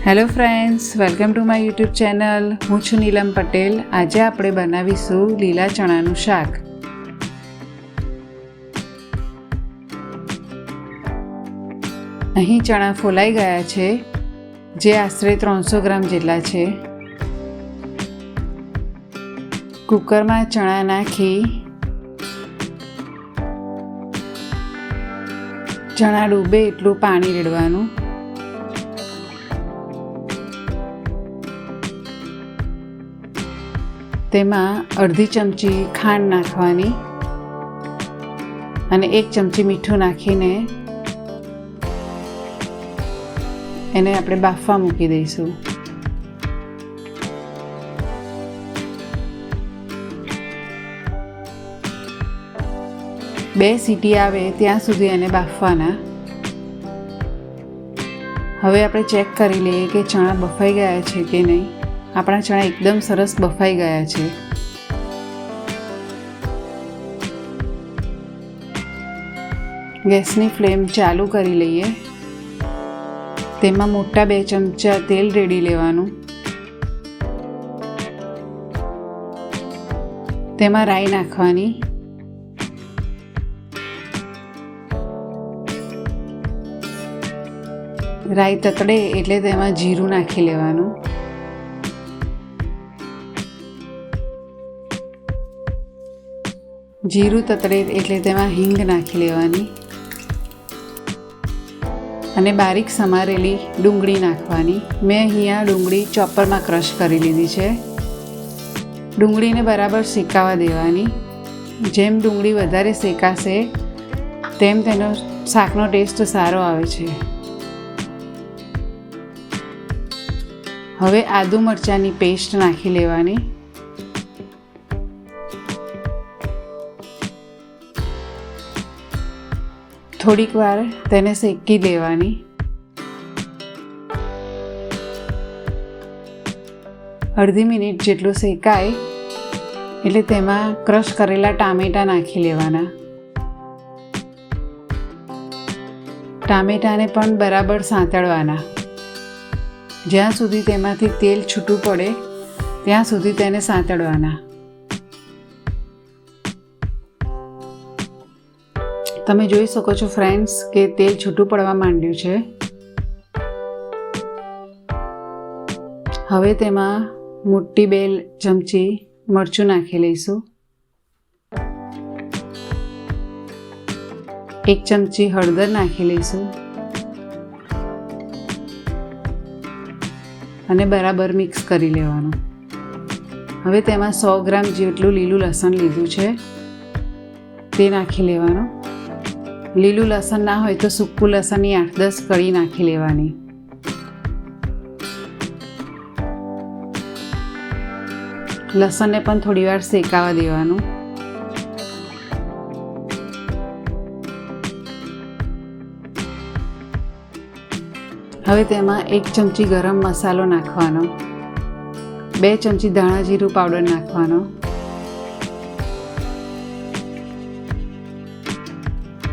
Hello friends, welcome to my YouTube channel. હું છું નીલમ પટેલ. આજે આપણે બનાવીશું લીલા ચણાનું શાક. અહીં ચણા ફોલાઈ ગયા છે, જે આશરે 300 ગ્રામ જેટલા છે. કુકરમાં ચણા નાખી ચણા ડૂબે એટલું પાણી રેડવાનું. તેમાં અડધી ચમચી ખાંડ નાખવાની અને 1 ચમચી મીઠું નાખીને એને આપણે બાફવા મૂકી દઈશું. બે સીટી આવે ત્યાં સુધી એને બાફવાના. હવે આપણે ચેક કરી લઈએ કે ચણા બફાઈ ગયા છે કે નહીં. આપણા ચણા એકદમ સરસ બફાઈ ગયા છે. ગેસની ફ્લેમ ચાલુ કરી લઈએ. તેમાં મોટા 2 ચમચા તેલ રેડી લેવાનું. તેમાં રાઈ નાખવાની. રાઈ તતડે એટલે તેમાં જીરું નાખી લેવાનું. જીરું તતડે એટલે તેમાં હિંગ નાખી લેવાની અને બારીક સમારેલી ડુંગળી નાખવાની. મેં અહીંયા ડુંગળી ચોપરમાં ક્રશ કરી લીધી છે. ડુંગળીને બરાબર શેકાવા દેવાની. જેમ ડુંગળી વધારે શેકાશે તેમ તેનો શાકનો ટેસ્ટ સારો આવે છે. હવે આદુ મરચાંની પેસ્ટ નાખી લેવાની. થોડીક વાર તેને શેકી દેવાની. અડધી મિનિટ જેટલું શેકાય એટલે તેમાં ક્રશ કરેલા ટામેટાં નાખી લેવાના. ટામેટાને પણ બરાબર સાંતળવાના. જ્યાં સુધી તેમાંથી તેલ છૂટું પડે ત્યાં સુધી તેને સાંતળવાના. તમે જોઈ શકો છો ફ્રેન્ડ્સ કે તેલ છૂટું પડવા માંડ્યું છે. હવે તેમાં મોટી 2 ચમચી મરચું નાખી લઈશું. 1 ચમચી હળદર નાખી લઈશું અને બરાબર મિક્સ કરી લેવાનું. હવે તેમાં 100 ગ્રામ જેટલું લીલું લસણ લીધું છે તે નાખી લેવાનું. લીલું લસણ ના હોય તો સૂકું લસણની 8-10 કળી નાખી લેવાની. લસણને પણ થોડી વાર શેકાવા દેવાનું. હવે તેમાં 1 ચમચી ગરમ મસાલો નાખવાનો. 2 ચમચી ધાણા જીરું પાવડર નાખવાનો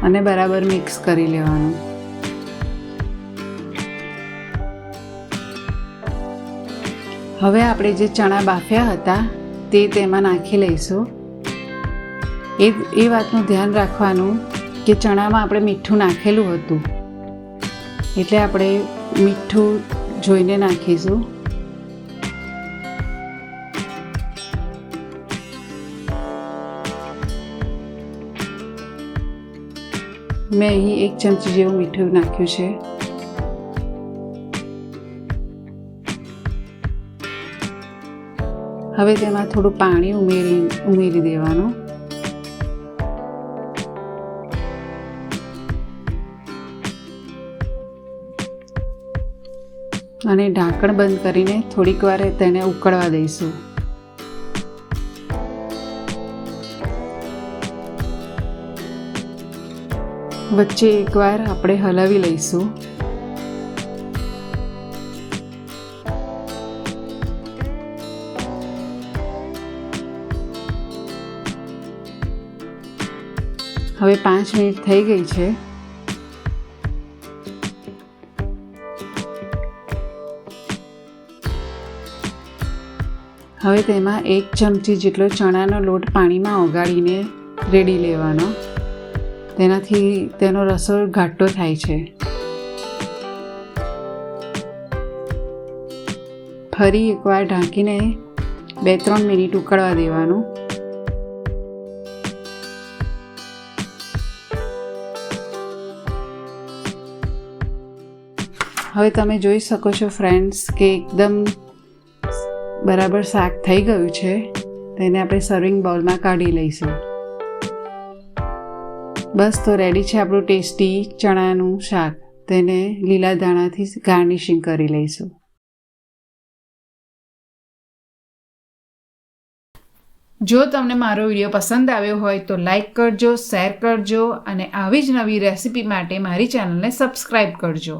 અને બરાબર મિક્સ કરી લેવાનું. હવે આપણે જે ચણા બાફ્યા હતા તે તેમાં નાખી લઈશું. એ વાતનું ધ્યાન રાખવાનું કે ચણામાં આપણે મીઠું નાખેલું હતું એટલે આપણે મીઠું જોઈને નાખીશું. મેં અહીં 1 ચમચી જેવું મીઠું નાખ્યું છે. હવે તેમાં થોડું પાણી ઉમેરી દેવાનું. અને ઢાંકણ બંધ કરીને થોડીક વાર તેને ઉકળવા દઈશું. વચ્ચે એકવાર આપણે હલાવી લઈશું. હવે 5 મિનિટ થઈ ગઈ છે. હવે તેમાં 1 ચમચી જેટલો ચણાનો લોટ પાણીમાં ઓગાળીને રેડી લેવાનો. તેનાથી તેનો રસો ઘાટો થાય છે. ફરી એકવાર ઢાંકીને 2-3 મિનિટ ઉકળવા દેવાનું. હવે તમે જોઈ શકો છો ફ્રેન્ડ્સ કે એકદમ બરાબર શાક થઈ ગયું છે. તેને આપણે સર્વિંગ બાઉલમાં કાઢી લઈશું. બસ તો રેડી છે આપણું ટેસ્ટી ચણાનું શાક. તેને લીલા ધાણાથી ગાર્નિશિંગ કરી લઈશું. જો તમને મારો વિડીયો પસંદ આવ્યો હોય તો લાઈક કરજો, શેર કરજો અને આવી જ નવી રેસિપી માટે મારી ચેનલને સબસ્ક્રાઈબ કરજો.